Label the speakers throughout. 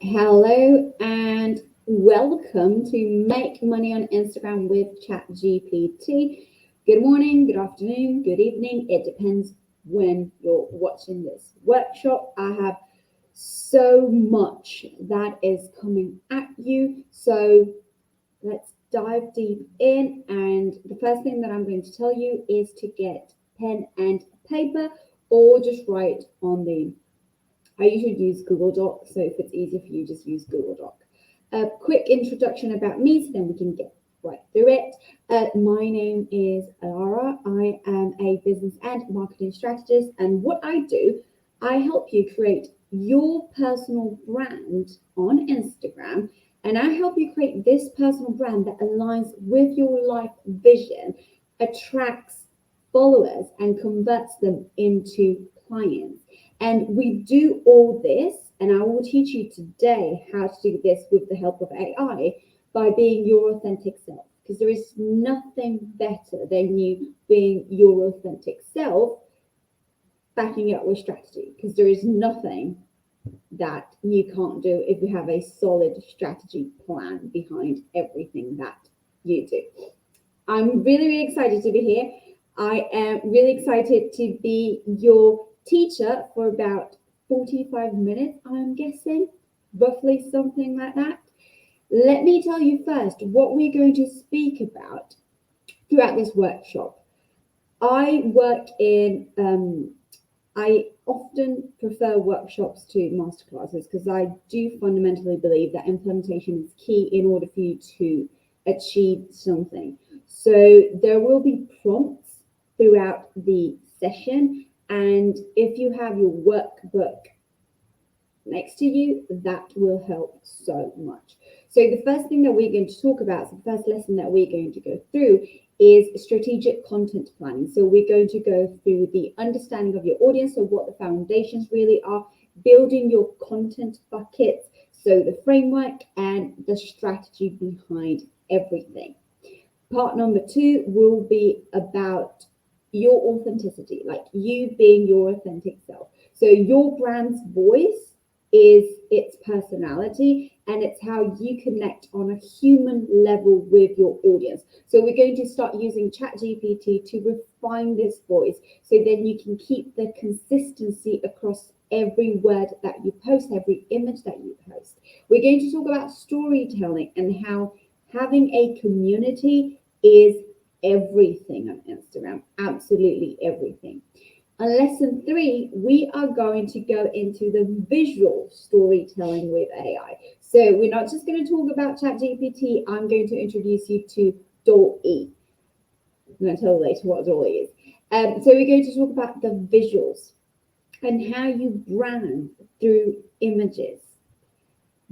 Speaker 1: Hello and welcome to Make Money on Instagram with ChatGPT. Good morning, good afternoon, good evening. It depends when you're watching this workshop. I have so much that is coming at you. So let's dive deep in. And the first thing that I'm going to tell you is to get pen and paper or just write on the I usually use Google Doc, so if it's easier for you, just use Google Doc. A quick introduction about me, so then we can get right through it. My name is Alara. I am a business and marketing strategist, and what I do, I help you create your personal brand on Instagram, and I help you create this personal brand that aligns with your life vision, attracts followers, and converts them into clients. And we do all this, and I will teach you today how to do this with the help of AI by being your authentic self. Because there is nothing better than you being your authentic self, backing it up with strategy. Because there is nothing that you can't do if you have a solid strategy plan behind everything that you do. I'm really, really excited to be here. I am really excited to be your teacher for about 45 minutes, I'm guessing, roughly something like that. Let me tell you first what we're going to speak about throughout this workshop. I work in, I often prefer workshops to masterclasses because I do fundamentally believe that implementation is key in order for you to achieve something. So there will be prompts throughout the session, and if you have your workbook next to you, that will help so much. So the first thing that we're going to talk about, so the first lesson that we're going to go through is strategic content planning. So we're going to go through the understanding of your audience, so what the foundations really are, building your content buckets, so the framework and the strategy behind everything. Part number 2 will be about your authenticity, like you being your authentic self. So your brand's voice is its personality, and it's how you connect on a human level with your audience. So we're going to start using ChatGPT to refine this voice, so then you can keep the consistency across every word that you post, every image that you post. We're going to talk about storytelling and how having a community is everything on Instagram, absolutely everything. On lesson 3, we are going to go into the visual storytelling with AI. So we're not just going to talk about ChatGPT. I'm going to introduce you to DALL. I'm going to tell you later what DALL is. So we're going to talk about the visuals and how you brand through images.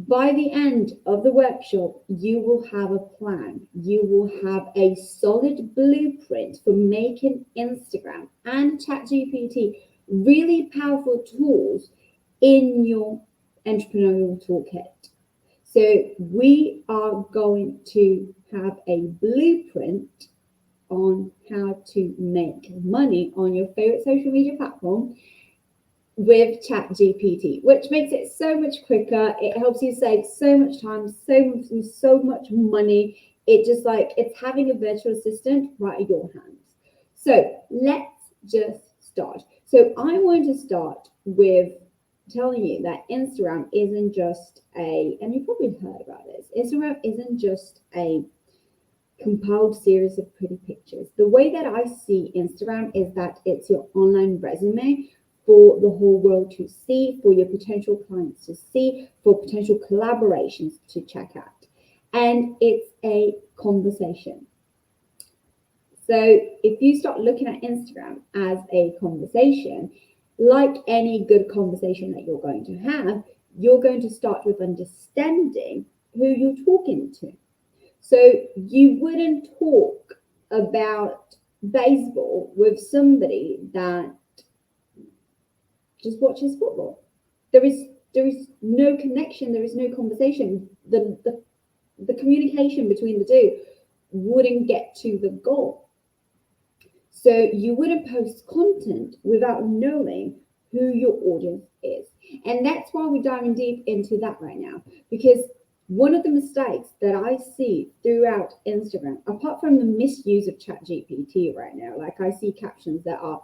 Speaker 1: By the end of the workshop, you will have a plan. You will have a solid blueprint for making Instagram and ChatGPT really powerful tools in your entrepreneurial toolkit. So we are going to have a blueprint on how to make money on your favorite social media platform with ChatGPT, which makes it so much quicker. It helps you save so much time, so much money. It just like it's having a virtual assistant right in your hands. So let's just start. So I want to start with telling you that Instagram isn't just and you've probably heard about this, Instagram isn't just a compiled series of pretty pictures. The way that I see Instagram is that it's your online resume for the whole world to see, for your potential clients to see, for potential collaborations to check out. And it's a conversation. So if you start looking at Instagram as a conversation, like any good conversation that you're going to have, you're going to start with understanding who you're talking to. So you wouldn't talk about baseball with somebody that just watches football. There is no connection. There is no conversation. The communication between the two wouldn't get to the goal. So you wouldn't post content without knowing who your audience is. And that's why we're diving deep into that right now. Because one of the mistakes that I see throughout Instagram, apart from the misuse of ChatGPT right now, like I see captions that are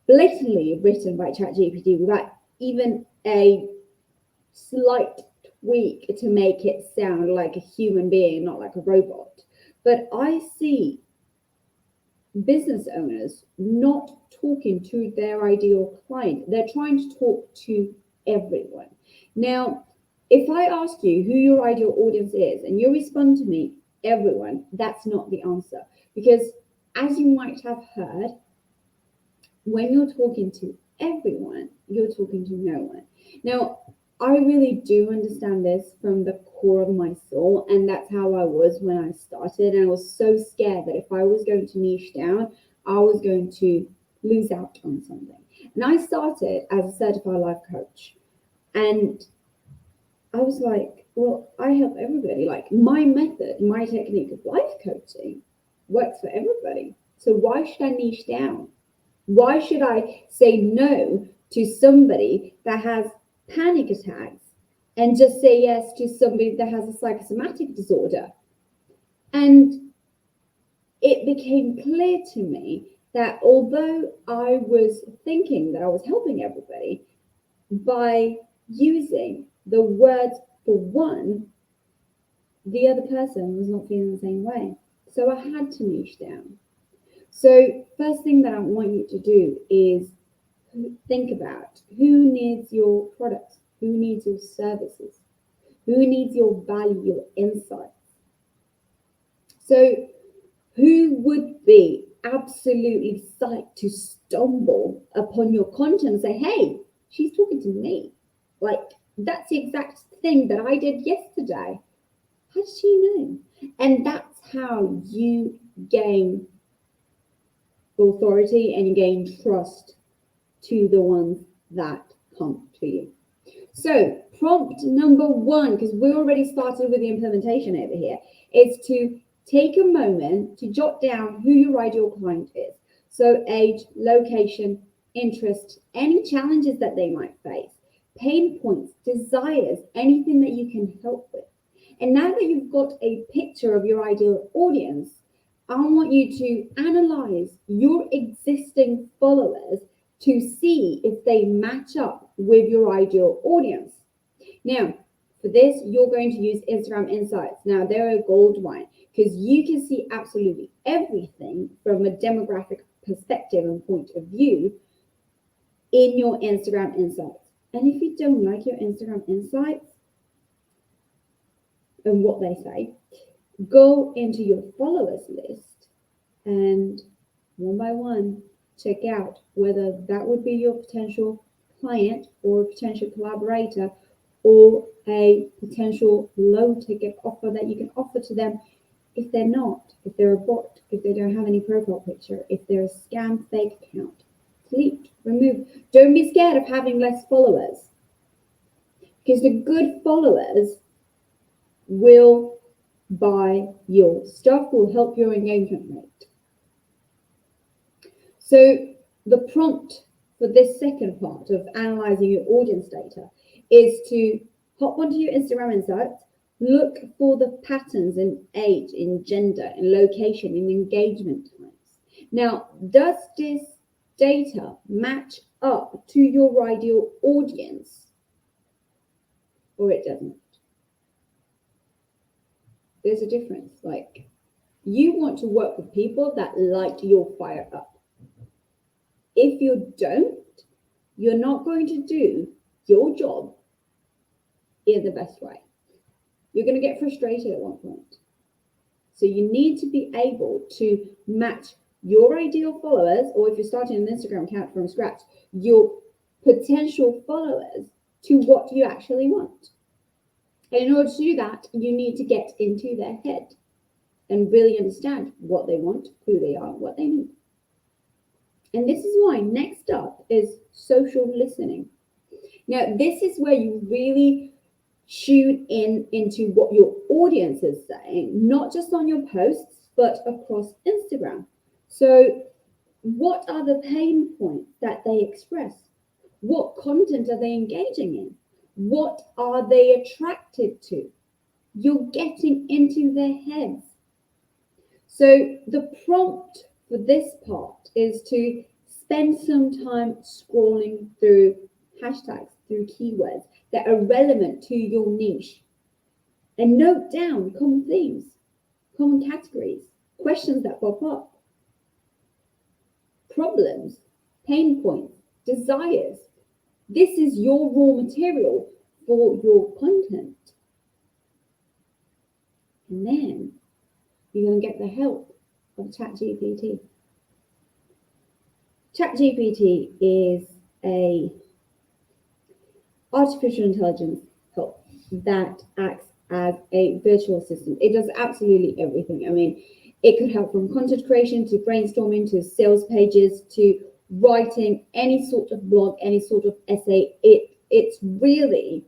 Speaker 1: blatantly written by ChatGPT without even a slight tweak to make it sound like a human being, not like a robot. But I see business owners not talking to their ideal client. They're trying to talk to everyone. Now, if I ask you who your ideal audience is and you respond to me, everyone, that's not the answer. Because as you might have heard, when you're talking to everyone, you're talking to no one. Now, I really do understand this from the core of my soul, and that's how I was when I started. And I was so scared that if I was going to niche down, I was going to lose out on something. And I started as a certified life coach, and I was like, well, I help everybody. Like my method, my technique of life coaching works for everybody. So why should I niche down? Why should I say no to somebody that has panic attacks and just say yes to somebody that has a psychosomatic disorder? And it became clear to me that although I was thinking that I was helping everybody by using the word for one, the other person was not feeling the same way. So I had to niche down. So first thing that I want you to do is think about who needs your products, who needs your services, who needs your value, your insights. So who would be absolutely psyched to stumble upon your content and say, hey, she's talking to me. Like that's the exact thing that I did yesterday. How does she know? And that's how you gain authority and you gain trust to the ones that come to you. So prompt number one, because we already started with the implementation over here, is to take a moment to jot down who your ideal client is. So age, location, interest, any challenges that they might face, pain points, desires, anything that you can help with. And now that you've got a picture of your ideal audience, I want you to analyze your existing followers to see if they match up with your ideal audience. Now, for this, you're going to use Instagram Insights. Now, they're a gold mine because you can see absolutely everything from a demographic perspective and point of view in your Instagram Insights. And if you don't like your Instagram Insights and what they say, go into your followers list and one by one, check out whether that would be your potential client or a potential collaborator or a potential low ticket offer that you can offer to them. If they're not, if they're a bot, if they don't have any profile picture, if they're a scam fake account, delete, remove. Don't be scared of having less followers because the good followers will buy your stuff, will help your engagement rate. So the prompt for this second part of analyzing your audience data is to hop onto your Instagram Insights, look for the patterns in age, in gender, in location, in engagement times. Now, does this data match up to your ideal audience or it doesn't? There's a difference. Like, you want to work with people that light your fire up. If you don't, you're not going to do your job in the best way. You're going to get frustrated at one point. So you need to be able to match your ideal followers, or if you're starting an Instagram account from scratch, your potential followers to what you actually want. And in order to do that, you need to get into their head and really understand what they want, who they are, what they need. And this is why next up is social listening. Now, this is where you really tune in into what your audience is saying, not just on your posts, but across Instagram. So what are the pain points that they express? What content are they engaging in? What are they attracted to? You're getting into their heads. So the prompt for this part is to spend some time scrolling through hashtags, through keywords that are relevant to your niche, and note down common themes, common categories, questions that pop up, problems, pain points, desires. This is your raw material for your content. And then you're going to get the help of ChatGPT. ChatGPT is a artificial intelligence help that acts as a virtual assistant. It does absolutely everything. I mean, it could help from content creation to brainstorming to sales pages to writing any sort of blog, any sort of essay. It's really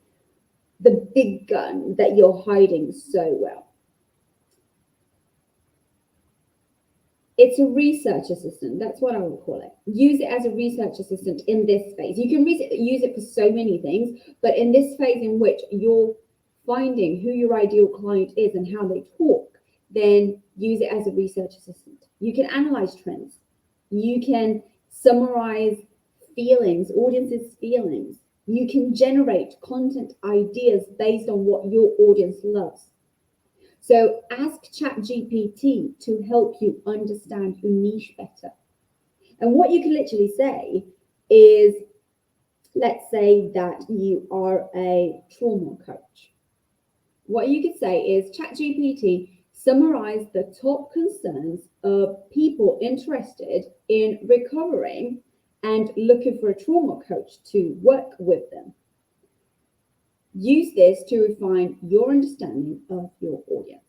Speaker 1: the big gun that you're hiding so well. It's a research assistant. That's what I would call it. Use it as a research assistant in this phase. You can use it for so many things, but in this phase in which you're finding who your ideal client is and how they talk, then use it as a research assistant. You can analyze trends. You can summarize feelings, audience's feelings. You can generate content ideas based on what your audience loves. So ask ChatGPT to help you understand your niche better. And what you can literally say is, let's say that you are a trauma coach. What you could say is, ChatGPT, summarize the top concerns of people interested in recovering and looking for a trauma coach to work with them. Use this to refine your understanding of your audience.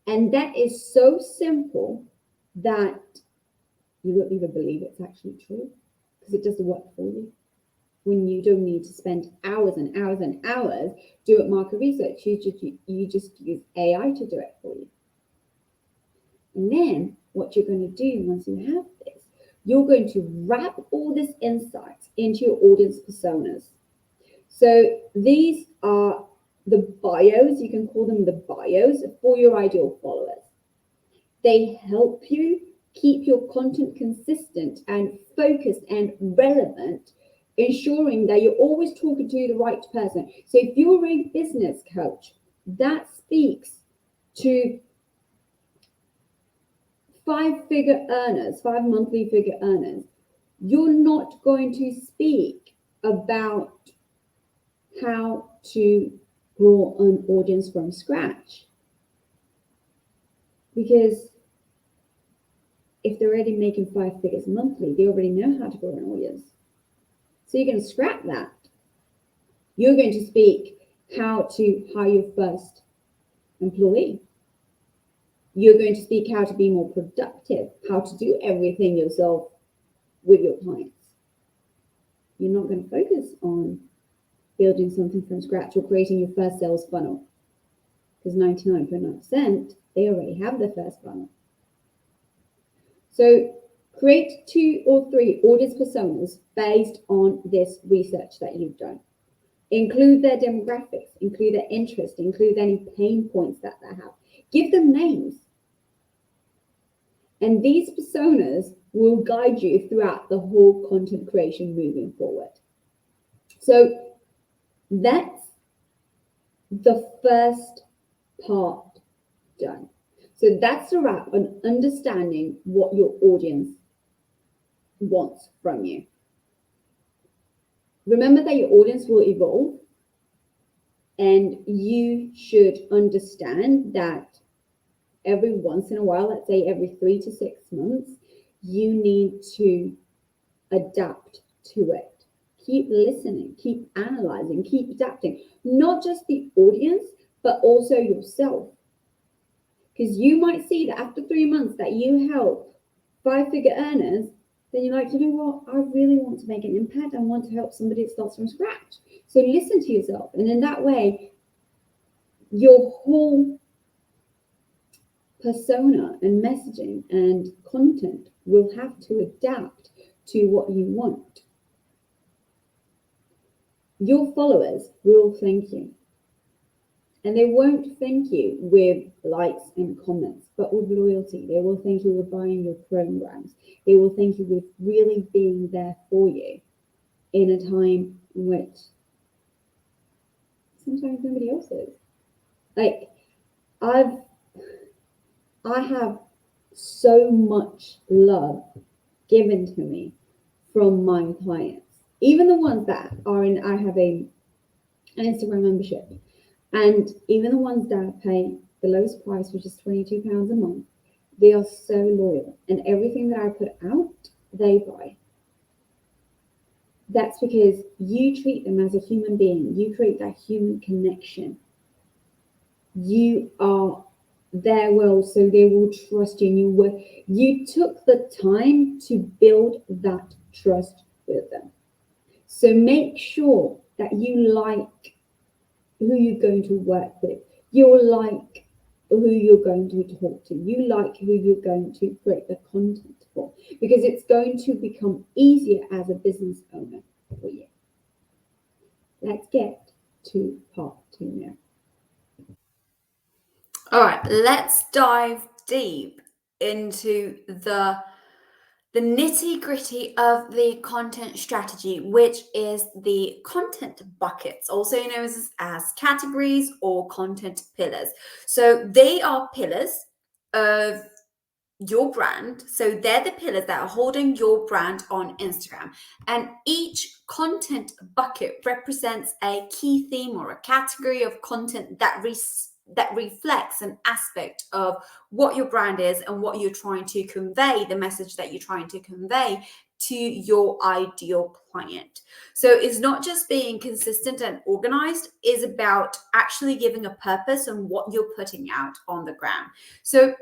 Speaker 1: And that is so simple that you won't even believe it's actually true, because it does the work for you. When you don't need to spend hours and hours and hours doing market research, you just use AI to do it for you. And then what you're going to do once you have this, you're going to wrap all this insight into your audience personas. So these are the bios, you can call them the bios for your ideal followers. They help you keep your content consistent and focused and relevant, ensuring that you're always talking to the right person. So if you're a business coach, that speaks to 5-figure earners, 5-monthly figure earners. You're not going to speak about how to grow an audience from scratch, because if they're already making 5 figures monthly, they already know how to grow an audience. So you're going to scrap that. You're going to speak how to hire your first employee. You're going to speak how to be more productive, how to do everything yourself with your clients. You're not going to focus on building something from scratch or creating your first sales funnel, because 99.9% they already have their first funnel. So create 2 or 3 audience personas based on this research that you've done. Include their demographics, include their interest, include any pain points that they have. Give them names. And these personas will guide you throughout the whole content creation moving forward. So that's the first part done. So that's a wrap on understanding what your audience wants from you. Remember that your audience will evolve, and you should understand that every once in a while, let's say every 3 to 6 months, you need to adapt to it. Keep listening, keep analyzing, keep adapting, not just the audience, but also yourself. Because you might see that after 3 months that you help 5-figure earners, then you're like, you know what, I really want to make an impact. I want to help somebody that starts from scratch. So listen to yourself. And in that way, your whole persona and messaging and content will have to adapt to what you want. your followers will thank you. And they won't thank you with likes and comments, but with loyalty. They will thank you with buying your programs. They will thank you with really being there for you in a time in which sometimes nobody else is. Like I've I have so much love given to me from my clients. Even the ones that are in I have an Instagram membership. And even the ones that pay the lowest price, which is £22 a month, they are so loyal. And everything that I put out, they buy. That's because you treat them as a human being. You create that human connection. You are their world, so they will trust you. And you took the time to build that trust with them. So make sure that you like who you're going to work with. You'll like who you're going to talk to. You like who you're going to create the content for, because it's going to become easier as a business owner for you. Let's get to part 2 now.
Speaker 2: All right, let's dive deep into the nitty-gritty of the content strategy, which is the content buckets, also known as categories or content pillars. So they are pillars of your brand. So they're the pillars that are holding your brand on Instagram. And each content bucket represents a key theme or a category of content that reflects an aspect of what your brand is and what you're trying to convey, the message that you're trying to convey to your ideal client. So it's not just being consistent and organized, it's about actually giving a purpose on what you're putting out on the ground. So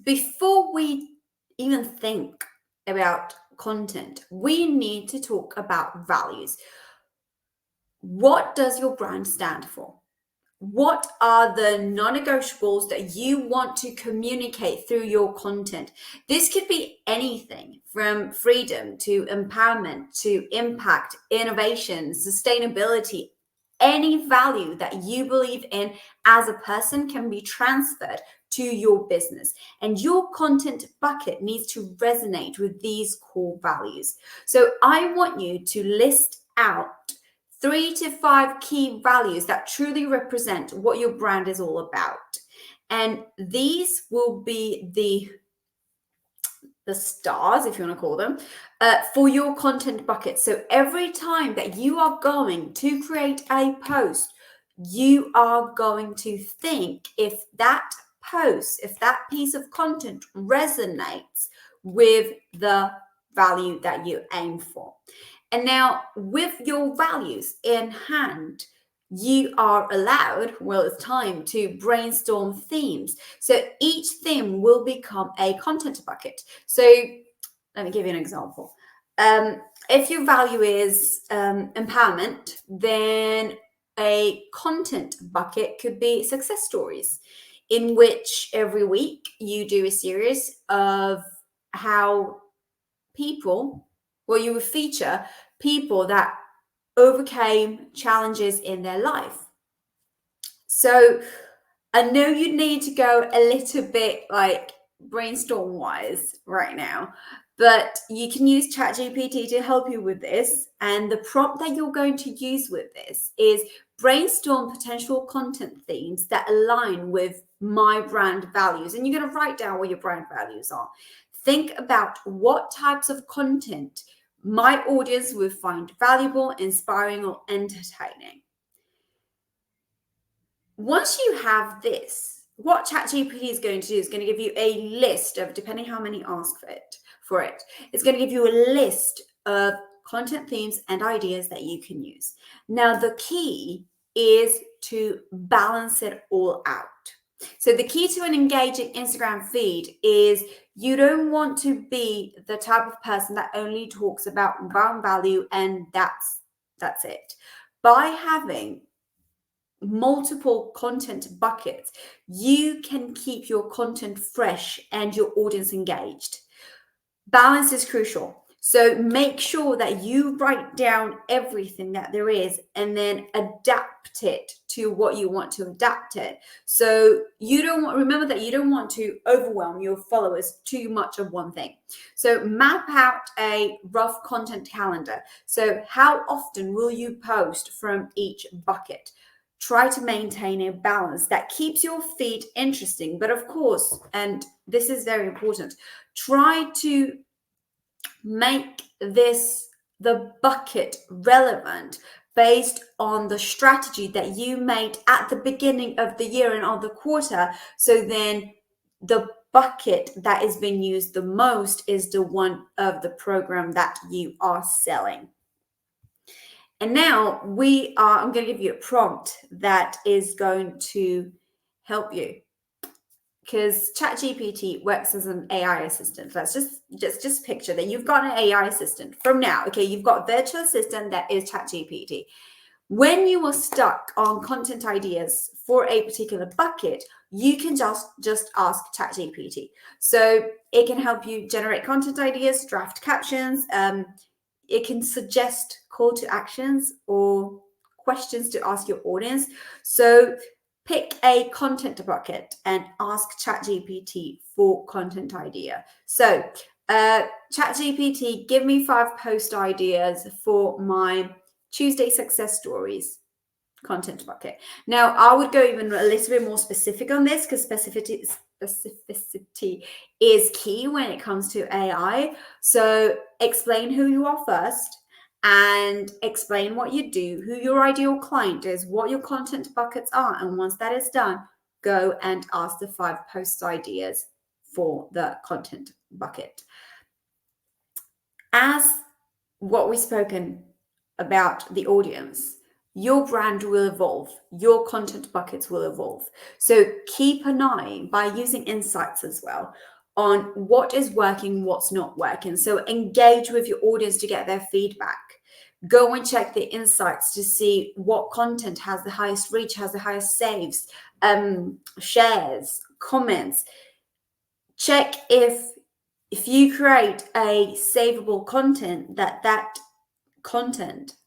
Speaker 2: before we even think about content, we need to talk about values. What does your brand stand for? What are the non-negotiables that you want to communicate through your content? This could be anything from freedom to empowerment to impact, innovation, sustainability. Any value that you believe in as a person can be transferred to your business, and your content bucket needs to resonate with these core values. So I want you to list out 3 to 5 key values that truly represent what your brand is all about. And these will be the stars, if you want to call them, for your content bucket. So every time that you are going to create a post, you are going to think if that post, if that piece of content resonates with the value that you aim for. And now, with your values in hand, you are allowed, well, it's time to brainstorm themes. So each theme will become a content bucket. So let me give you an example. If your value is empowerment, then a content bucket could be success stories, in which every week you do a series of how people, well, you would feature people that overcame challenges in their life. So I know you need to go a little bit like brainstorm wise right now, but you can use ChatGPT to help you with this. And the prompt that you're going to use with this is brainstorm potential content themes that align with my brand values. And you're going to write down what your brand values are. Think about what types of content my audience will find valuable, inspiring, or entertaining. Once you have this, what ChatGPT is going to do is going to give you a list of, depending how many ask for it, it's going to give you a list of content themes and ideas that you can use. Now, the key is to balance it all out. So the key to an engaging Instagram feed is you don't want to be the type of person that only talks about brand value and that's it. By having multiple content buckets, you can keep your content fresh and your audience engaged. Balance is crucial. So make sure that you write down everything that there is and then adapt it to what you want to adapt it. So remember that you don't want to overwhelm your followers too much of one thing. So map out a rough content calendar. So how often will you post from each bucket? Try to maintain a balance that keeps your feed interesting. But of course, and this is very important, try to make the bucket relevant based on the strategy that you made at the beginning of the year and of the quarter. So then the bucket that is being used the most is the one of the program that you are selling. And now I'm going to give you a prompt that is going to help you, because ChatGPT works as an AI assistant. Let's just picture that you've got an AI assistant from now. Okay, you've got a virtual assistant that is ChatGPT. When you are stuck on content ideas for a particular bucket, you can just ask ChatGPT. So it can help you generate content ideas, draft captions. It can suggest call to actions or questions to ask your audience. So pick a content bucket and ask ChatGPT for content idea. So ChatGPT, give me 5 post ideas for my Tuesday success stories content bucket. Now, I would go even a little bit more specific on this, because specificity is key when it comes to AI. So explain who you are first, and explain what you do, who your ideal client is, what your content buckets are. And once that is done, go and ask the 5 post ideas for the content bucket. As what we've spoken about the audience, your brand will evolve, your content buckets will evolve. So keep an eye, by using insights as well, on what is working, what's not working. So engage with your audience to get their feedback. Go and check the insights to see what content has the highest reach, has the highest saves, shares, comments. Check if you create a savable content, that content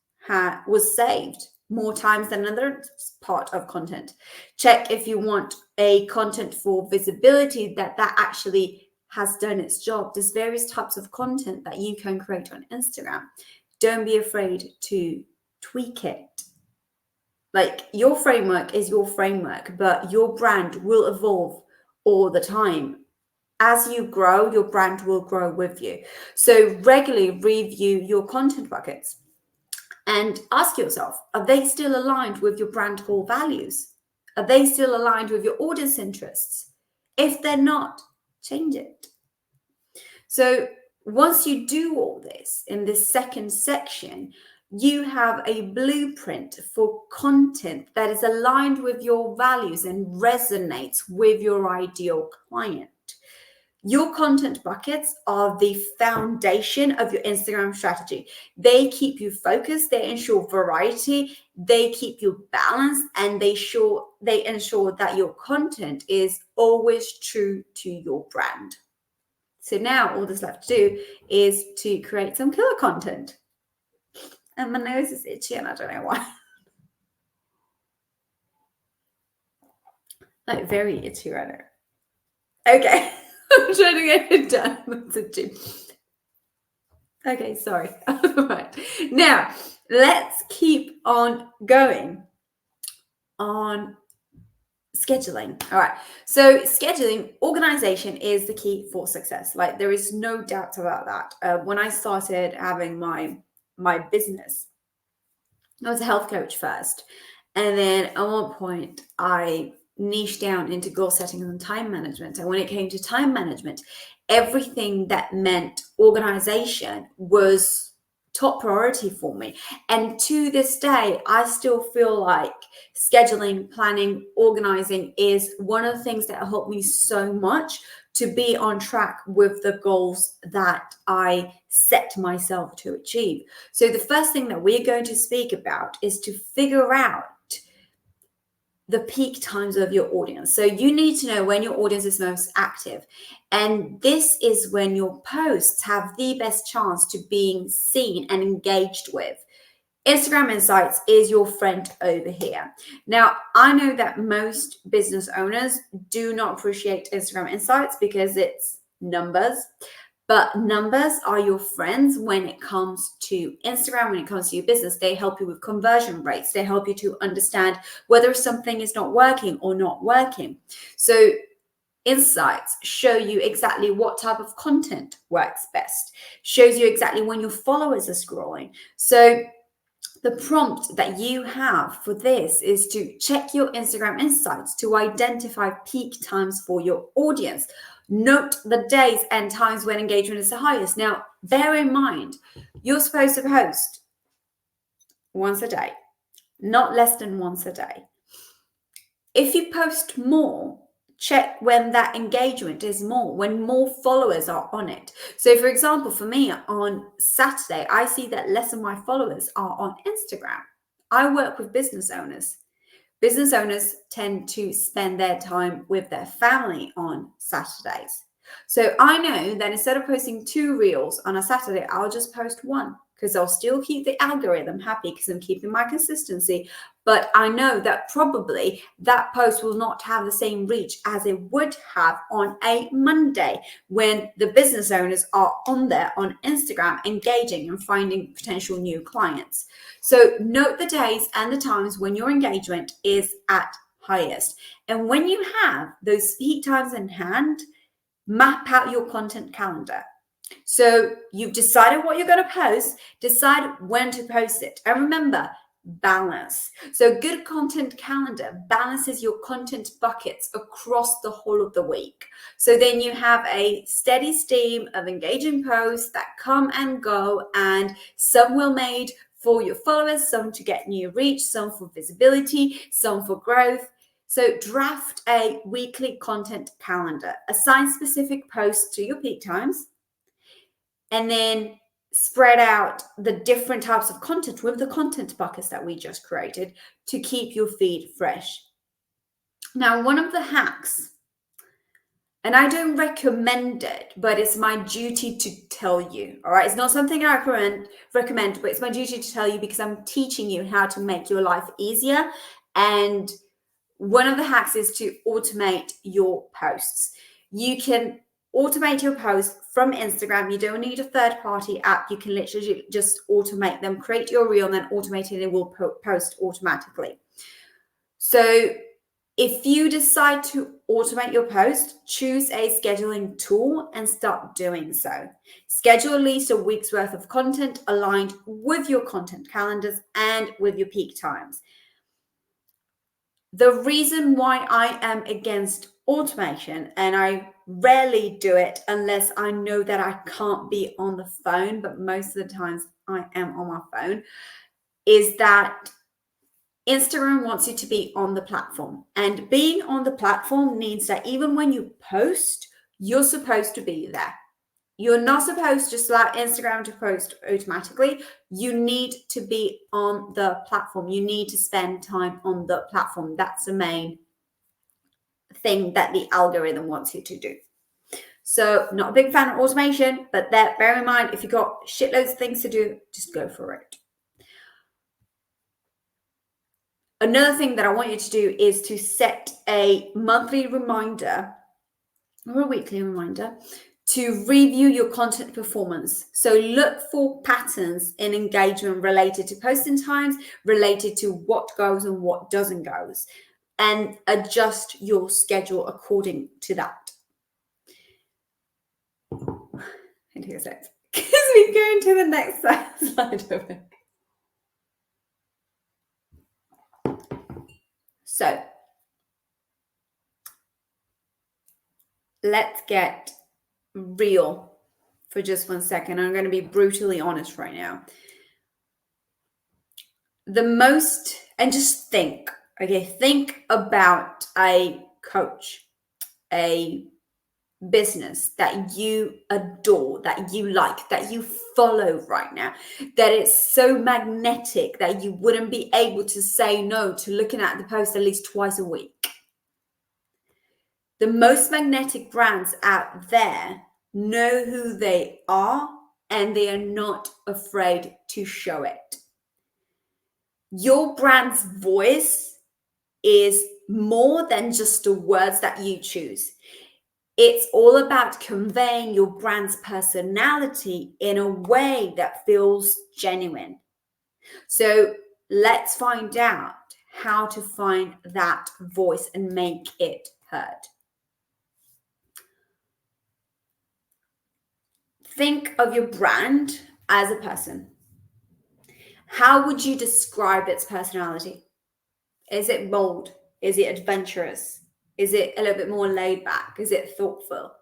Speaker 2: was saved more times than another part of content. Check if you want a content for visibility, that actually has done its job. There's various types of content that you can create on Instagram. Don't be afraid to tweak it. Like, your framework is your framework, but your brand will evolve all the time. As you grow, your brand will grow with you. So regularly review your content buckets and ask yourself, are they still aligned with your brand core values? Are they still aligned with your audience interests? If they're not, change it. So once you do all this in this second section, you have a blueprint for content that is aligned with your values and resonates with your ideal client. Your content buckets are the foundation of your Instagram strategy. They keep you focused, they ensure variety, they keep you balanced, and they ensure that your content is always true to your brand. So now all that's left to do is to create some killer content. And my nose is itchy and I don't know why. Like, very itchy right now. Okay. I'm trying to get it done. Okay, sorry. All right. Now, let's keep on going on scheduling. All right. So scheduling, organization is the key for success. Like, there is no doubt about that. When I started having my business, I was a health coach first. And then at one point, I niche down into goal setting and time management. And when it came to time management, everything that meant organization was top priority for me. And to this day, I still feel like scheduling, planning, organizing is one of the things that helped me so much to be on track with the goals that I set myself to achieve. So the first thing that we're going to speak about is to figure out the peak times of your audience. So you need to know when your audience is most active. And this is when your posts have the best chance to being seen and engaged with. Instagram Insights is your friend over here. Now, I know that most business owners do not appreciate Instagram Insights because it's numbers. But numbers are your friends when it comes to Instagram, when it comes to your business. They help you with conversion rates. They help you to understand whether something is not working or not working. So Insights show you exactly what type of content works best, shows you exactly when your followers are scrolling. So the prompt that you have for this is to check your Instagram Insights to identify peak times for your audience. Note the days and times when engagement is the highest. Now, bear in mind, you're supposed to post once a day, not less than once a day. If you post more, check when that engagement is more, when more followers are on it. So, for example, for me on Saturday, I see that less of my followers are on Instagram. I work with business owners. Business owners tend to spend their time with their family on Saturdays. So I know that instead of posting 2 reels on a Saturday, I'll just post 1 because I'll still keep the algorithm happy because I'm keeping my consistency. But I know that probably that post will not have the same reach as it would have on a Monday when the business owners are on there on Instagram engaging and finding potential new clients. So note the days and the times when your engagement is at highest. And when you have those peak times in hand, map out your content calendar. So you've decided what you're going to post, decide when to post it. And remember, balance. So good content calendar balances your content buckets across the whole of the week. So then you have a steady stream of engaging posts that come and go, and some will made for your followers, some to get new reach, some for visibility, some for growth. So draft a weekly content calendar, assign specific posts to your peak times, and then spread out the different types of content with the content buckets that we just created to keep your feed fresh. Now, one of the hacks, and I don't recommend it, but it's my duty to tell you, all right? It's not something I recommend, but it's my duty to tell you because I'm teaching you how to make your life easier. And one of the hacks is to automate your posts. You can automate your posts from Instagram. You don't need a third-party app. You can literally just automate them, create your reel, and then automate it, and it will post automatically. So if you decide to automate your post, choose a scheduling tool and start doing so. Schedule at least a week's worth of content aligned with your content calendars and with your peak times. The reason why I am against automation, and I rarely do it unless I know that I can't be on the phone, but most of the times I am on my phone, is that Instagram wants you to be on the platform. And being on the platform means that even when you post, you're supposed to be there. You're not supposed to just allow Instagram to post automatically. You need to be on the platform. You need to spend time on the platform. That's the main thing that the algorithm wants you to do. So not a big fan of automation, but bear in mind, if you've got shitloads of things to do, just go for it. Another thing that I want you to do is to set a monthly reminder or a weekly reminder to review your content performance. So look for patterns in engagement related to posting times, related to what goes and what doesn't goes, and adjust your schedule according to that. And here's it. Because we go into the next slide of it. So let's get real for just 1 second. I'm going to be brutally honest right now. And just think, okay, think about a coach, a business that you adore, that you like, that you follow right now, that it's so magnetic that you wouldn't be able to say no to looking at the post at least twice a week. The most magnetic brands out there know who they are and they are not afraid to show it. Your brand's voice is more than just the words that you choose. It's all about conveying your brand's personality in a way that feels genuine. So let's find out how to find that voice and make it heard. Think of your brand as a person. How would you describe its personality? Is it bold? Is it adventurous? Is it a little bit more laid back? Is it thoughtful?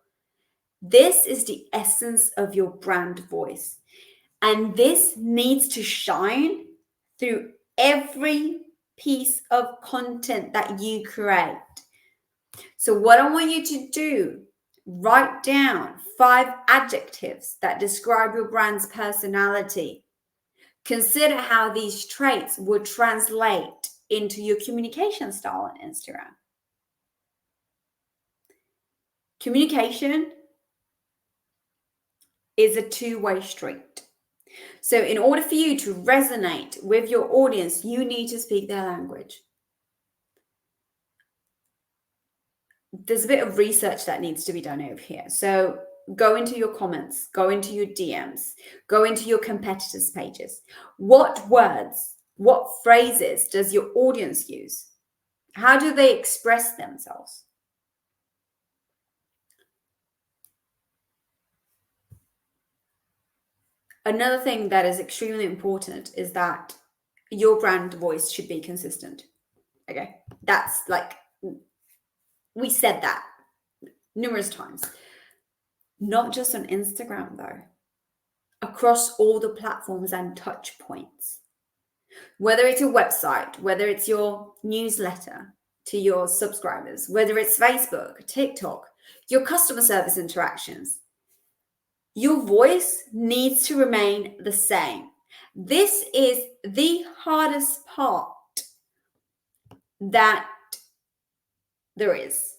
Speaker 2: This is the essence of your brand voice. And this needs to shine through every piece of content that you create. So what I want you to do, write down 5 adjectives that describe your brand's personality. Consider how these traits would translate into your communication style on Instagram. Communication is a two-way street. So in order for you to resonate with your audience, you need to speak their language. There's a bit of research that needs to be done over here. So go into your comments, go into your DMs, go into your competitors' pages. What words, what phrases does your audience use? How do they express themselves? Another thing that is extremely important is that your brand voice should be consistent. Okay, that's like, we said that numerous times. Not just on Instagram though, across all the platforms and touch points. Whether it's your website, whether it's your newsletter to your subscribers, whether it's Facebook, TikTok, your customer service interactions, your voice needs to remain the same. This is the hardest part that there is.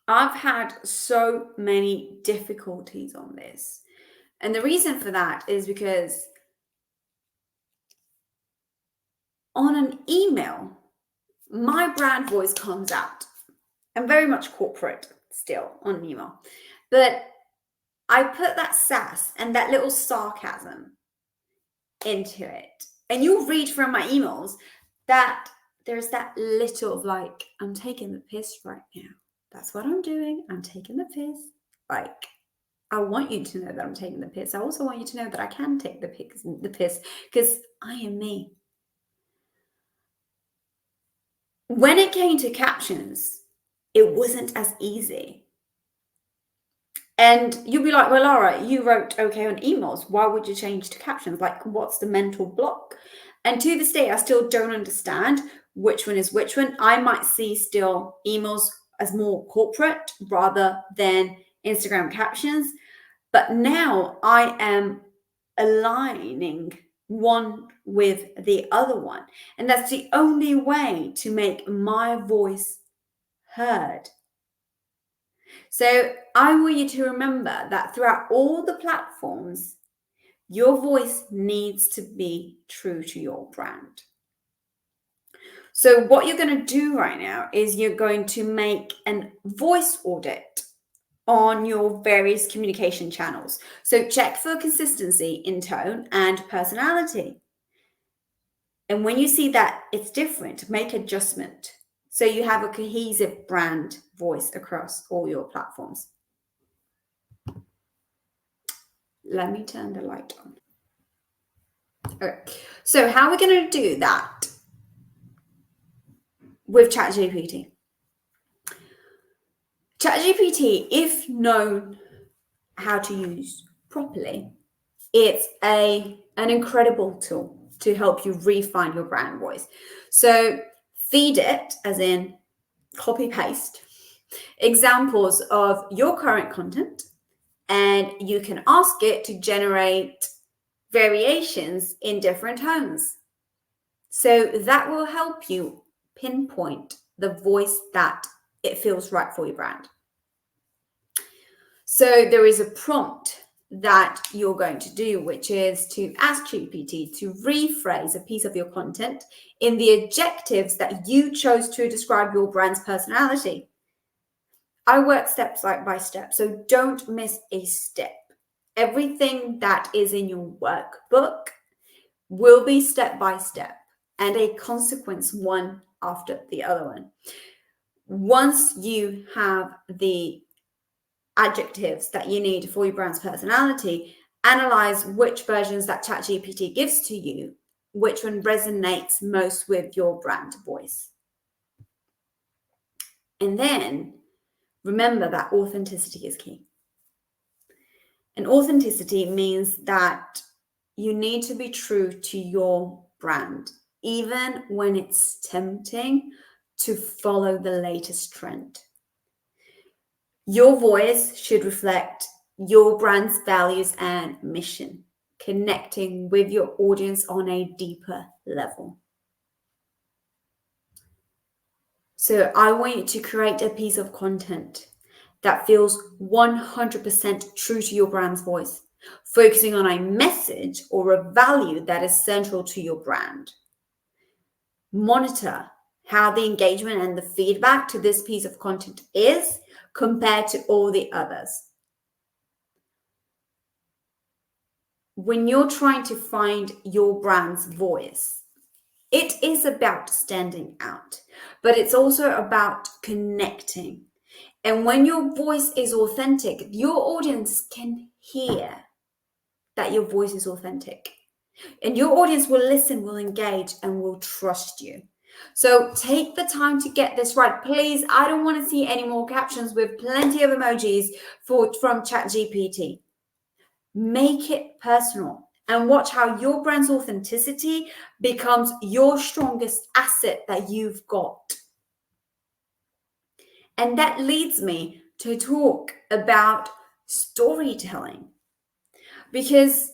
Speaker 2: I've had so many difficulties on this. And the reason for that is because on an email, my brand voice comes out. I'm very much corporate still on an email. But I put that sass and that little sarcasm into it. And you'll read from my emails that there's that little of like, I'm taking the piss right now. That's what I'm doing. I'm taking the piss. Like, I want you to know that I'm taking the piss. I also want you to know that I can take the piss because I am me. When it came to captions, it wasn't as easy. And you'll be like, well, Laura, you wrote okay on emails. Why would you change to captions? Like, what's the mental block? And to this day, I still don't understand which one is which one. I might see still emails as more corporate rather than Instagram captions. But now I am aligning one with the other one. And that's the only way to make my voice heard. So I want you to remember that throughout all the platforms, your voice needs to be true to your brand. So what you're going to do right now is you're going to make a voice audit on your various communication channels. So check for consistency in tone and personality. And when you see that it's different, make adjustment so you have a cohesive brand voice across all your platforms. Let me turn the light on. Okay. So how are we going to do that with ChatGPT? ChatGPT, if known how to use properly, it's an incredible tool to help you refine your brand voice. So feed it, as in copy paste, examples of your current content, and you can ask it to generate variations in different tones. So that will help you pinpoint the voice that it feels right for your brand. So there is a prompt that you're going to do, which is to ask GPT to rephrase a piece of your content in the adjectives that you chose to describe your brand's personality. I work steps by step, so don't miss a step. Everything that is in your workbook will be step by step and a consequence one after the other one. Once you have the adjectives that you need for your brand's personality, analyze which versions that ChatGPT gives to you, which one resonates most with your brand voice. And then remember that authenticity is key. And authenticity means that you need to be true to your brand, even when it's tempting to follow the latest trend. Your voice should reflect your brand's values and mission, connecting with your audience on a deeper level. So I want you to create a piece of content that feels 100% true to your brand's voice, focusing on a message or a value that is central to your brand. Monitor how the engagement and the feedback to this piece of content is compared to all the others. When you're trying to find your brand's voice, it is about standing out, but it's also about connecting. And when your voice is authentic, your audience can hear that your voice is authentic. And your audience will listen, will engage, and will trust you. So take the time to get this right. Please, I don't want to see any more captions with plenty of emojis from ChatGPT. Make it personal and watch how your brand's authenticity becomes your strongest asset that you've got. And that leads me to talk about storytelling. Because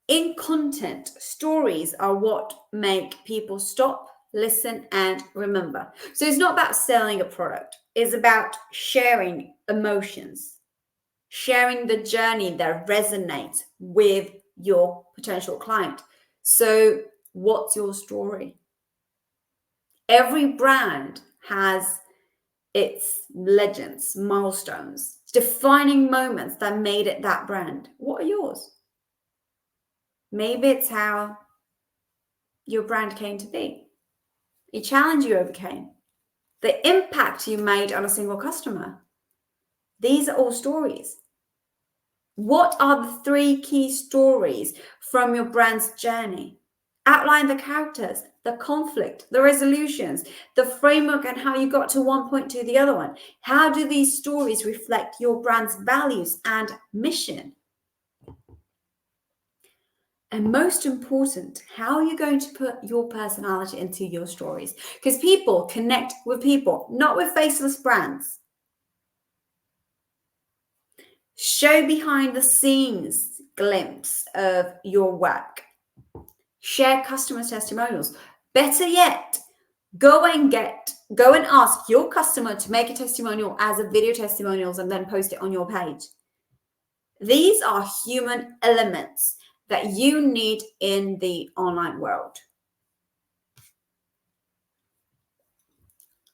Speaker 2: in content, stories are what make people stop, listen, and remember. So it's not about selling a product. It's about sharing emotions, sharing the journey that resonates with your potential client. So what's your story? Every brand has its legends, milestones, defining moments that made it that brand. What are yours? Maybe it's how your brand came to be, a challenge you overcame, the impact you made on a single customer. These are all stories. What are the 3 key stories from your brand's journey? Outline the characters, the conflict, the resolutions, the framework, and how you got to one point to the other one. How do these stories reflect your brand's values and mission? And most important, how are you going to put your personality into your stories? Because people connect with people, not with faceless brands. Show behind the scenes glimpse of your work. Share customer testimonials. Better yet, go and ask your customer to make a testimonial as a video testimonials and then post it on your page. These are human elements that you need in the online world.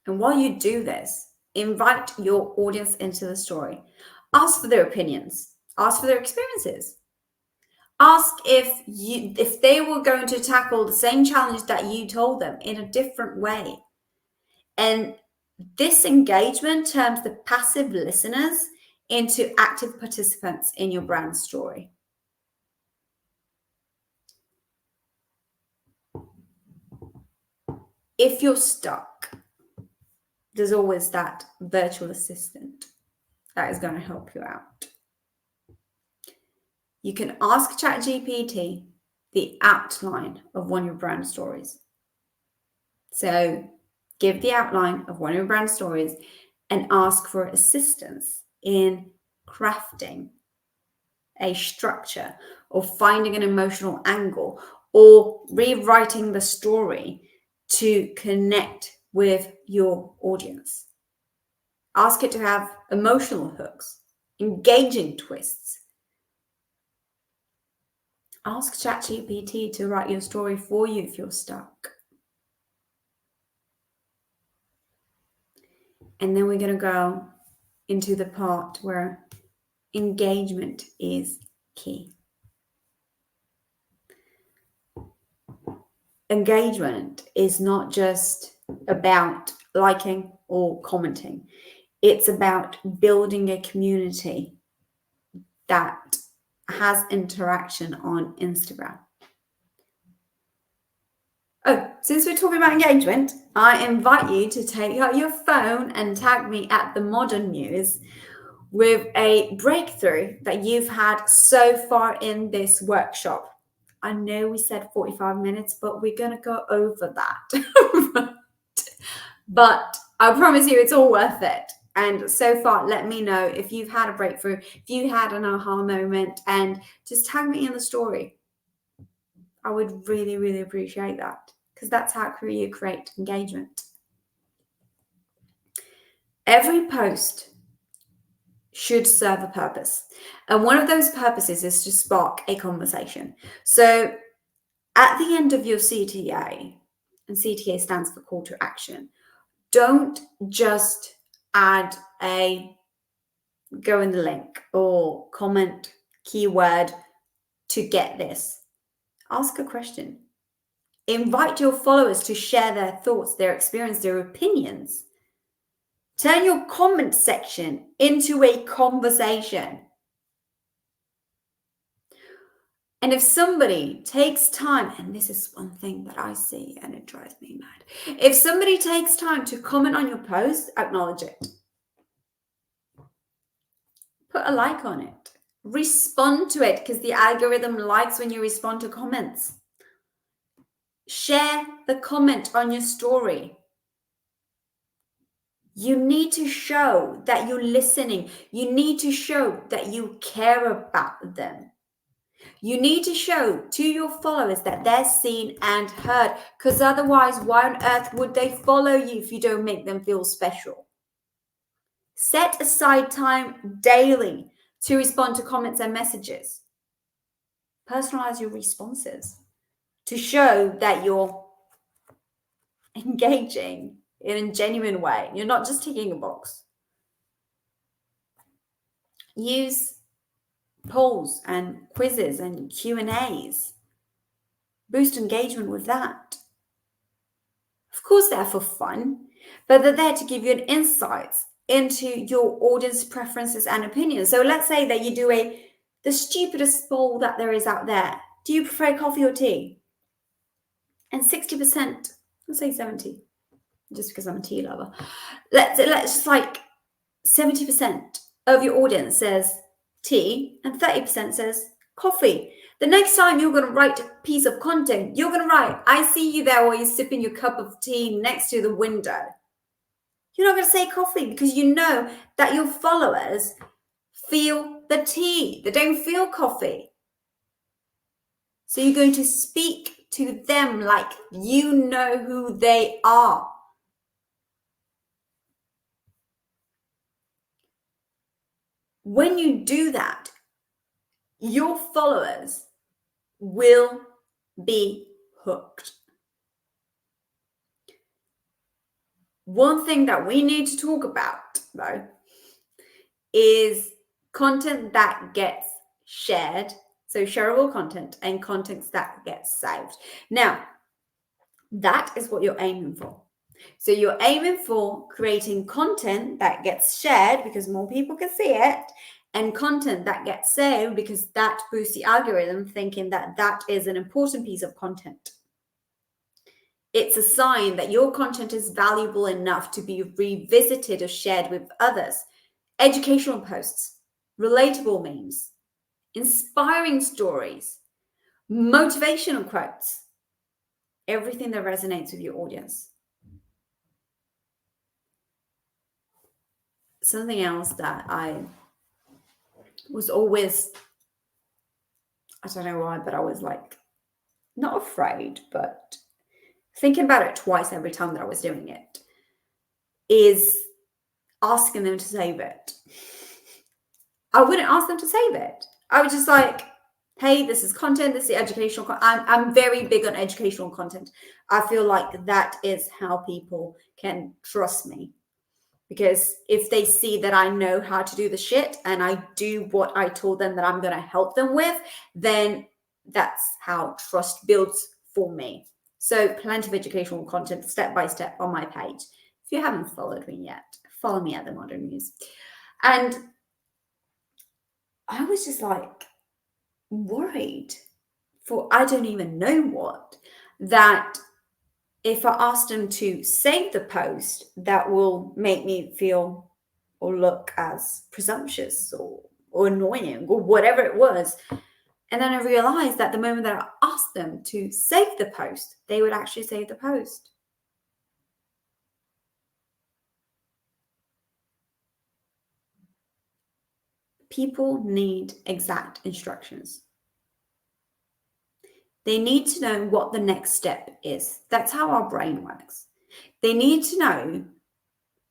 Speaker 2: And while you do this, invite your audience into the story. Ask for their opinions. Ask for their experiences. Ask if they were going to tackle the same challenge that you told them in a different way. And this engagement turns the passive listeners into active participants in your brand story. If you're stuck, there's always that virtual assistant that is going to help you out. You can ask ChatGPT the outline of one of your brand stories. So give the outline of one of your brand stories and ask for assistance in crafting a structure or finding an emotional angle or rewriting the story to connect with your audience. Ask it to have emotional hooks, engaging twists. Ask ChatGPT to write your story for you if you're stuck. And then we're going to go into the part where engagement is key. Engagement is not just about liking or commenting. It's about building a community that has interaction on Instagram. Oh, since we're talking about engagement, I invite you to take out your phone and tag me at the Modern News with a breakthrough that you've had so far in this workshop. I know we said 45 minutes, but we're going to go over that. But I promise you it's all worth it. And so far, let me know if you've had a breakthrough, if you had an aha moment, and just tag me in the story. I would really, really appreciate that, because that's how you create engagement. Every post should serve a purpose. And one of those purposes is to spark a conversation. So at the end of your CTA, and CTA stands for call to action, don't just add a go in the link or comment keyword to get this. Ask a question. Invite your followers to share their thoughts, their experience, their opinions. Turn your comment section into a conversation. And if somebody takes time, and this is one thing that I see and it drives me mad. If somebody takes time to comment on your post, acknowledge it. Put a like on it. Respond to it, because the algorithm likes when you respond to comments. Share the comment on your story. You need to show that you're listening. You need to show that you care about them. You need to show to your followers that they're seen and heard, because otherwise, why on earth would they follow you if you don't make them feel special? Set aside time daily to respond to comments and messages. Personalize your responses to show that you're engaging in a genuine way. You're not just ticking a box. Use polls and quizzes and Q&As. Boost engagement with that. Of course, they're for fun, but they're there to give you an insights into your audience preferences and opinions. So let's say that you do the stupidest poll that there is out there. Do you prefer coffee or tea? And 60%, let's say 70, just because I'm a tea lover. Let's just like 70% of your audience says tea and 30% says coffee. The next time you're going to write a piece of content, you're going to write, I see you there while you're sipping your cup of tea next to the window. You're not going to say coffee, because you know that your followers feel the tea. They don't feel coffee. So you're going to speak to them like you know who they are. When you do that, your followers will be hooked. One thing that we need to talk about, though, is content that gets shared. So shareable content and content that gets saved. Now, that is what you're aiming for. So you're aiming for creating content that gets shared because more people can see it, and content that gets saved because that boosts the algorithm thinking that that is an important piece of content. It's a sign that your content is valuable enough to be revisited or shared with others. Educational posts, relatable memes, inspiring stories, motivational quotes, everything that resonates with your audience. something else that I was always, I don't know why, but I was like, not afraid, but thinking about it twice every time that I was doing it, is asking them to save it. I wouldn't ask them to save it. I was just like, hey, this is content, this is educational content. I'm very big on educational content. I feel like that is how people can trust me. Because if they see that I know how to do the shit and I do what I told them that I'm going to help them with, then that's how trust builds for me. So plenty of educational content step by step on my page. If you haven't followed me yet, follow me at The Modern Muse. And I was just like worried for I don't even know what, that if I asked them to save the post, that will make me feel or look as presumptuous or annoying or whatever it was. And then I realized that the moment that I asked them to save the post, they would actually save the post. People need exact instructions. They need to know what the next step is. That's how our brain works. They need to know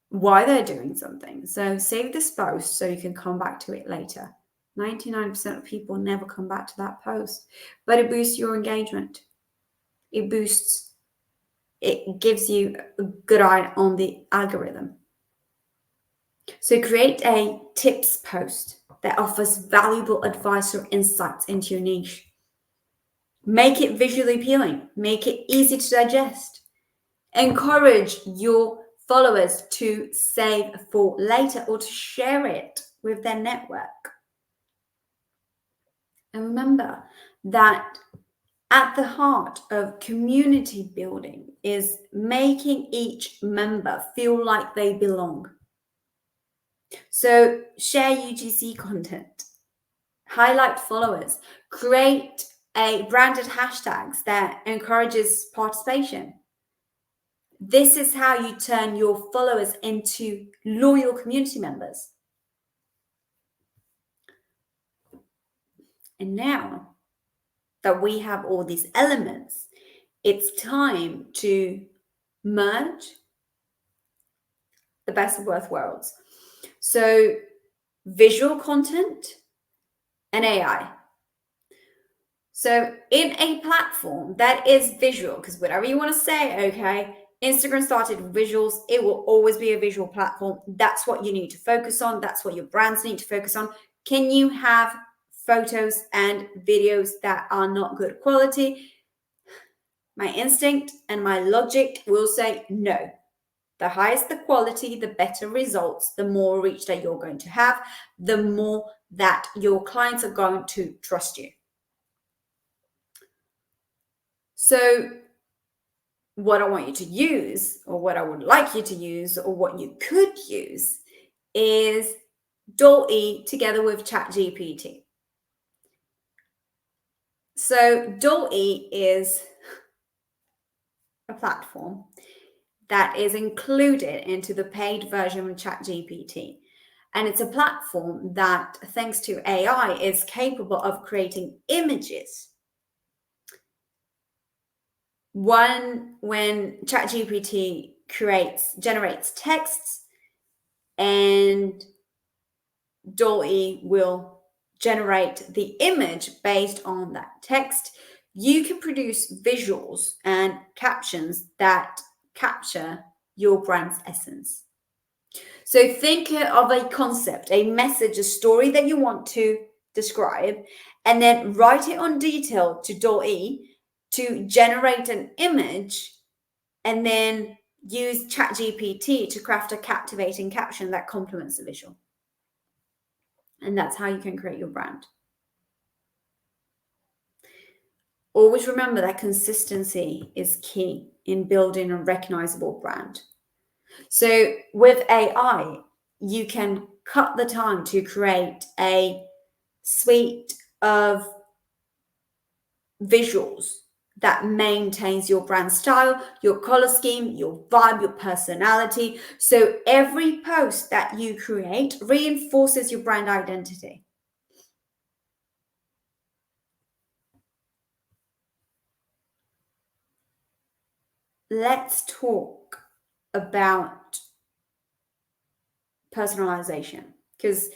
Speaker 2: why they're doing something. So save this post so you can come back to it later. 99% of people never come back to that post, but it boosts your engagement. It gives you a good eye on the algorithm. So create a tips post that offers valuable advice or insights into your niche. Make it visually appealing. Make it easy to digest. Encourage your followers to save for later or to share it with their network. And remember that at the heart of community building is making each member feel like they belong. So share UGC content, highlight followers, create a branded hashtags that encourages participation. This is how you turn your followers into loyal community members. And now that we have all these elements, it's time to merge the best of both worlds. So visual content and AI. So in a platform that is visual, because whatever you want to say, okay, Instagram started with visuals. It will always be a visual platform. That's what you need to focus on. That's what your brands need to focus on. Can you have photos and videos that are not good quality? My instinct and my logic will say no. The higher the quality, the better results, the more reach that you're going to have, the more that your clients are going to trust you. So what I want you to use, or what I would like you to use, or what you could use is DALL together with ChatGPT. So DALL is a platform that is included into the paid version of ChatGPT. And it's a platform that, thanks to AI, is capable of creating images. When ChatGPT generates texts, and DALL will generate the image based on that text, you can produce visuals and captions that capture your brand's essence. So think of a concept, a message, a story that you want to describe, and then write it on detail to DALL to generate an image, and then use ChatGPT to craft a captivating caption that complements the visual. And that's how you can create your brand. Always remember that consistency is key in building a recognizable brand. So with AI, you can cut the time to create a suite of visuals that maintains your brand style, your color scheme, your vibe, your personality. So every post that you create reinforces your brand identity. Let's talk about personalization, because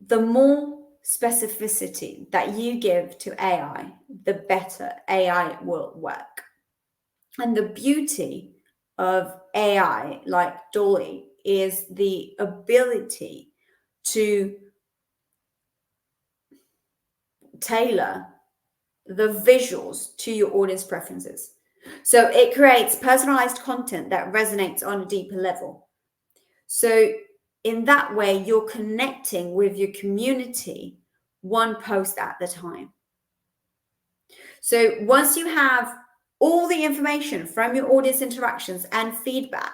Speaker 2: the more specificity that you give to AI, the better AI will work. And the beauty of AI like DALL is the ability to tailor the visuals to your audience preferences. So it creates personalized content that resonates on a deeper level. So in that way, you're connecting with your community one post at a time. So once you have all the information from your audience interactions and feedback,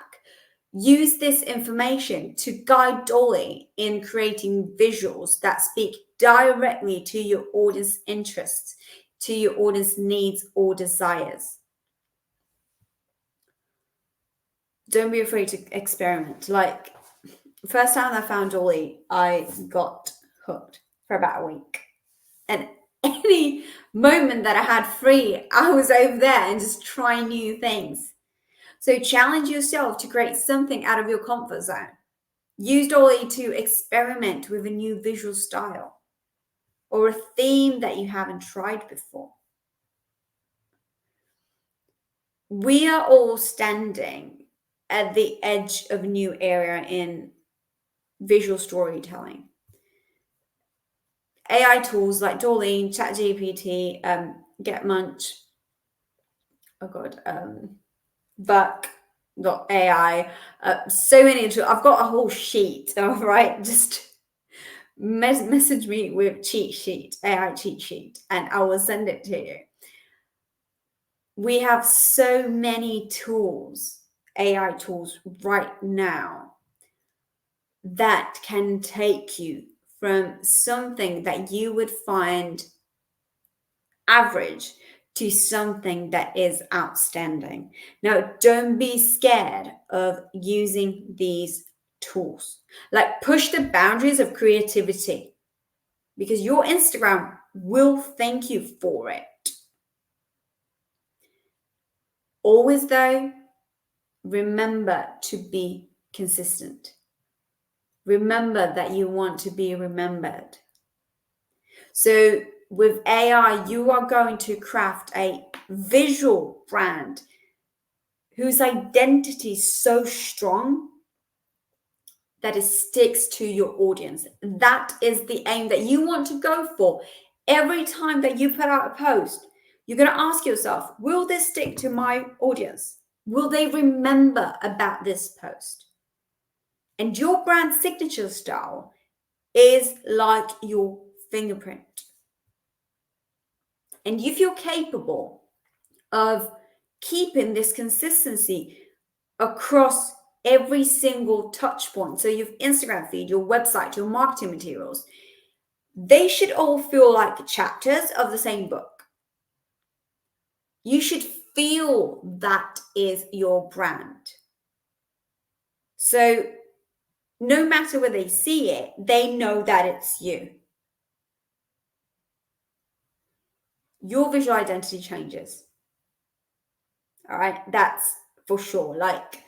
Speaker 2: use this information to guide DALL in creating visuals that speak directly to your audience interests, to your audience needs or desires. Don't be afraid to experiment. Like, first time I found DALL, I got hooked for about a week. And any moment that I had free, I was over there and just trying new things. So challenge yourself to create something out of your comfort zone. Use DALL to experiment with a new visual style or a theme that you haven't tried before. We are all standing at the edge of a new era in visual storytelling. AI tools like DALL, ChatGPT, GetMunch, Buck.ai, so many. I've got a whole sheet, all right? Just message me with AI cheat sheet, and I will send it to you. We have so many tools, AI tools right now that can take you from something that you would find average to something that is outstanding. Now, don't be scared of using these tools. Like, push the boundaries of creativity, because your Instagram will thank you for it. Always, though, remember to be consistent. Remember that you want to be remembered. So with AI, you are going to craft a visual brand whose identity is so strong that it sticks to your audience. That is the aim that you want to go for. Every time that you put out a post, you're going to ask yourself, will this stick to my audience? Will they remember about this post? And your brand signature style is like your fingerprint. And if you're capable of keeping this consistency across every single touch point, so your Instagram feed, your website, your marketing materials, they should all feel like chapters of the same book. You should feel that is your brand. So no matter where they see it, they know that it's you. Your visual identity changes. All right, that's for sure. Like,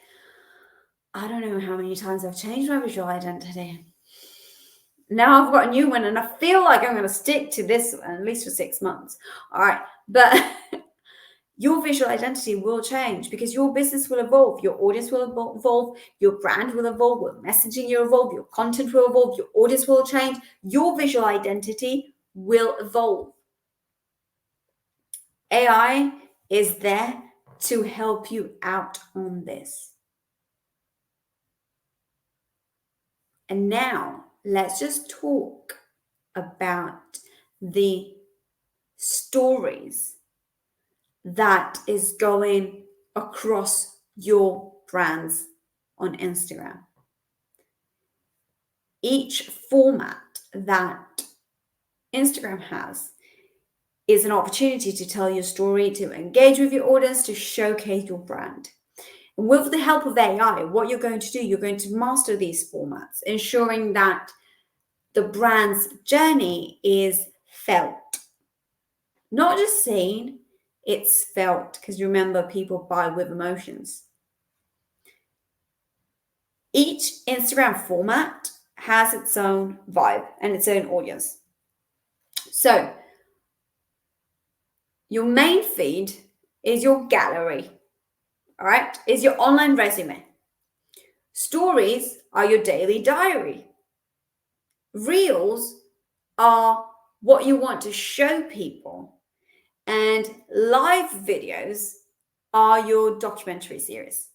Speaker 2: I don't know how many times I've changed my visual identity. Now I've got a new one and I feel like I'm going to stick to this one at least for 6 months. All right, but your visual identity will change because your business will evolve, your audience will evolve, your brand will evolve, your messaging will evolve, your content will evolve, your audience will change, your visual identity will evolve. AI is there to help you out on this. And now let's just talk about the stories that is going across your brands on Instagram. Each format that Instagram has is an opportunity to tell your story, to engage with your audience, to showcase your brand. And with the help of AI, what you're going to do, you're going to master these formats, ensuring that the brand's journey is felt. Not just seen, it's felt, because remember, people buy with emotions. Each Instagram format has its own vibe and its own audience. So your main feed is your gallery, all right? Is your online resume. Stories are your daily diary. Reels are what you want to show people. And live videos are your documentary series.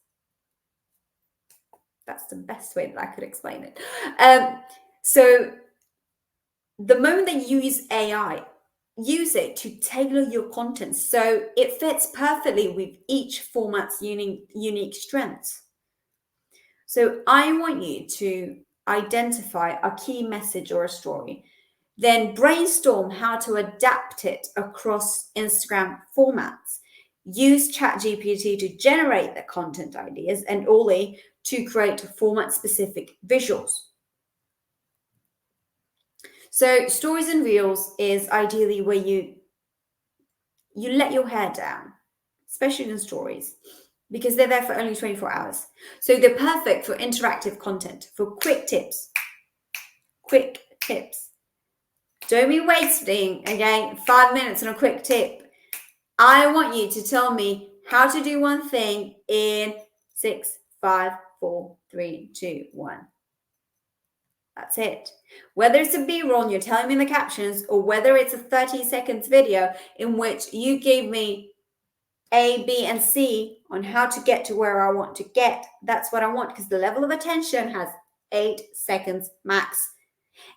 Speaker 2: That's the best way that I could explain it. So the moment that you use AI, use it to tailor your content so it fits perfectly with each format's unique strengths. So I want you to identify a key message or a story, then brainstorm how to adapt it across Instagram formats. Use ChatGPT to generate the content ideas and Ollie to create format-specific visuals. So stories and reels is ideally where you let your hair down, especially in stories, because they're there for only 24 hours. So they're perfect for interactive content, for quick tips. Quick tips. Don't be wasting, 5 minutes on a quick tip. I want you to tell me how to do one thing in 6, 5, 4, 3, 2, 1. That's it. Whether it's a B-roll and you're telling me in the captions, or whether it's a 30 seconds video in which you gave me A, B, and C on how to get to where I want to get, that's what I want, because the level of attention has 8 seconds max.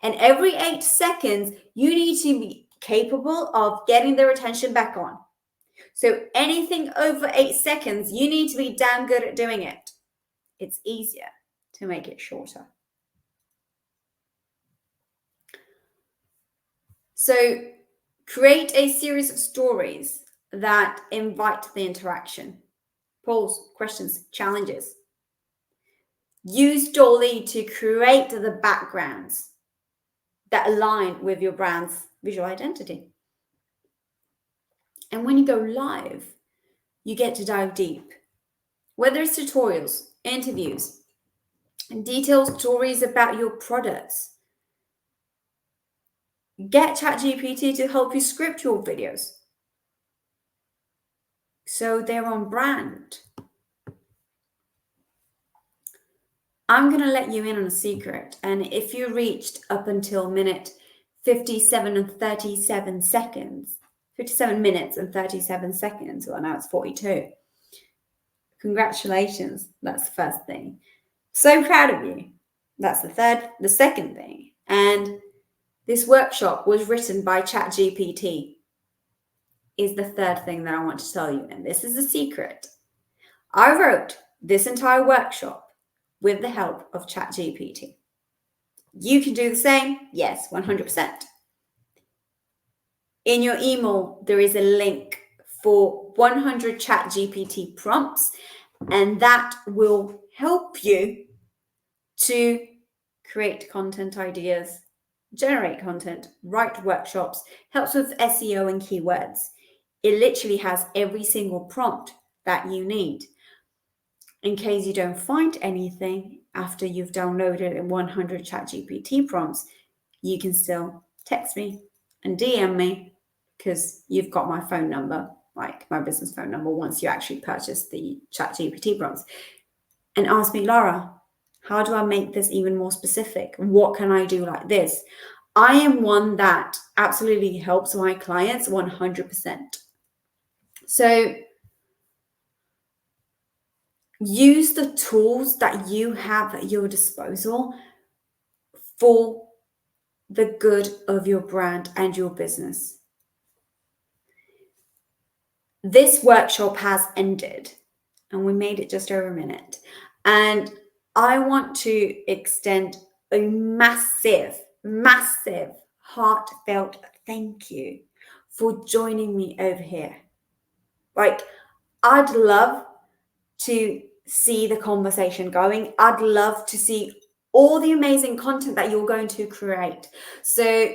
Speaker 2: And every 8 seconds, you need to be capable of getting their attention back on. So anything over 8 seconds, you need to be damn good at doing it. It's easier to make it shorter. So create a series of stories that invite the interaction. Polls, questions, challenges. Use DALL to create the backgrounds that align with your brand's visual identity. And when you go live, you get to dive deep. Whether it's tutorials, interviews, and detailed stories about your products. Get ChatGPT to help you script your videos so they're on brand. I'm going to let you in on a secret. And if you reached up until minute 57 and 37 seconds, 57 minutes and 37 seconds, well, now it's 42. Congratulations. That's the first thing. So proud of you. That's the second thing. And this workshop was written by ChatGPT is the third thing that I want to tell you. And this is a secret. I wrote this entire workshop with the help of ChatGPT. You can do the same. Yes, 100%. In your email, there is a link for 100 ChatGPT prompts, and that will help you to create content ideas, generate content, write workshops, helps with SEO and keywords. It literally has every single prompt that you need. In case you don't find anything after you've downloaded 100 ChatGPT prompts, you can still text me and DM me, because you've got my phone number, like my business phone number, once you actually purchase the ChatGPT prompts, and ask me, Laura, how do I make this even more specific? What can I do like this? I am one that absolutely helps my clients 100%. So use the tools that you have at your disposal for the good of your brand and your business. This workshop has ended and we made it just over a minute. And I want to extend a massive, massive heartfelt thank you for joining me over here. Like, I'd love to see the conversation going. I'd love to see all the amazing content that you're going to create. So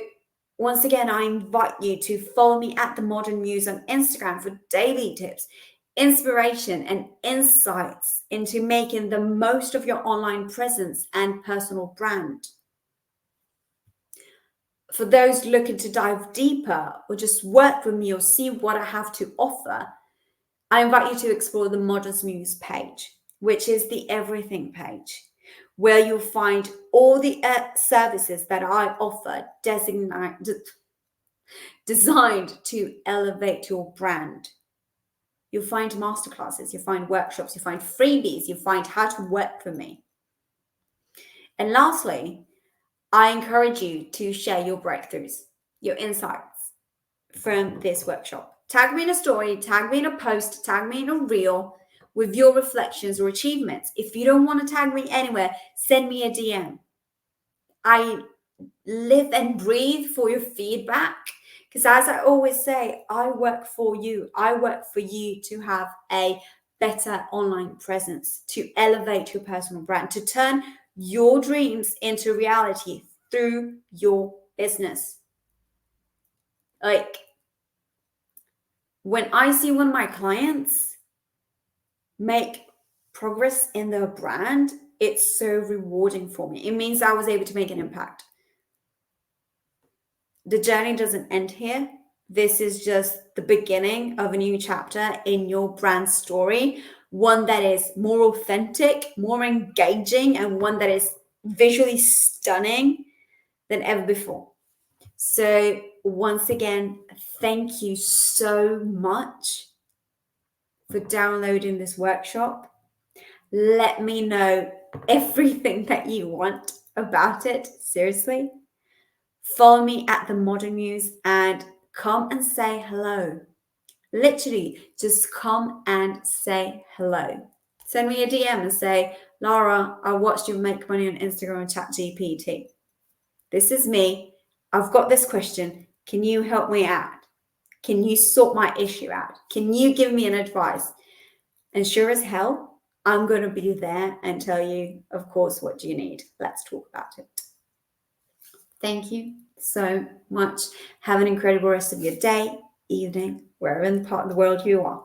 Speaker 2: once again, I invite you to follow me at The Modern Muse on Instagram for daily tips, inspiration, and insights into making the most of your online presence and personal brand. For those looking to dive deeper or just work with me or see what I have to offer, I invite you to explore the Modern Muse page, which is the everything page, where you'll find all the services that I offer designed to elevate your brand. You'll find masterclasses, you'll find workshops, you'll find freebies, you'll find how to work for me. And lastly, I encourage you to share your breakthroughs, your insights from this workshop. Tag me in a story, tag me in a post, tag me in a reel with your reflections or achievements. If you don't want to tag me anywhere, send me a DM. I live and breathe for your feedback because, as I always say, I work for you. I work for you to have a better online presence, to elevate your personal brand, to turn your dreams into reality through your business. Like, when I see one of my clients make progress in their brand, it's so rewarding for me. It means I was able to make an impact. The journey doesn't end here. This is just the beginning of a new chapter in your brand story, one that is more authentic, more engaging, and one that is visually stunning than ever before. So once again, thank you so much for downloading this workshop. Let me know everything that you want about it. Seriously. Follow me at The Modern Muse and come and say hello. Literally, just come and say hello. Send me a DM and say, Lara, I watched you make money on Instagram and ChatGPT. This is me. I've got this question. Can you help me out? Can you sort my issue out? Can you give me an advice? And sure as hell, I'm going to be there and tell you, of course, what do you need? Let's talk about it. Thank you so much. Have an incredible rest of your day, evening, wherever in the part of the world you are.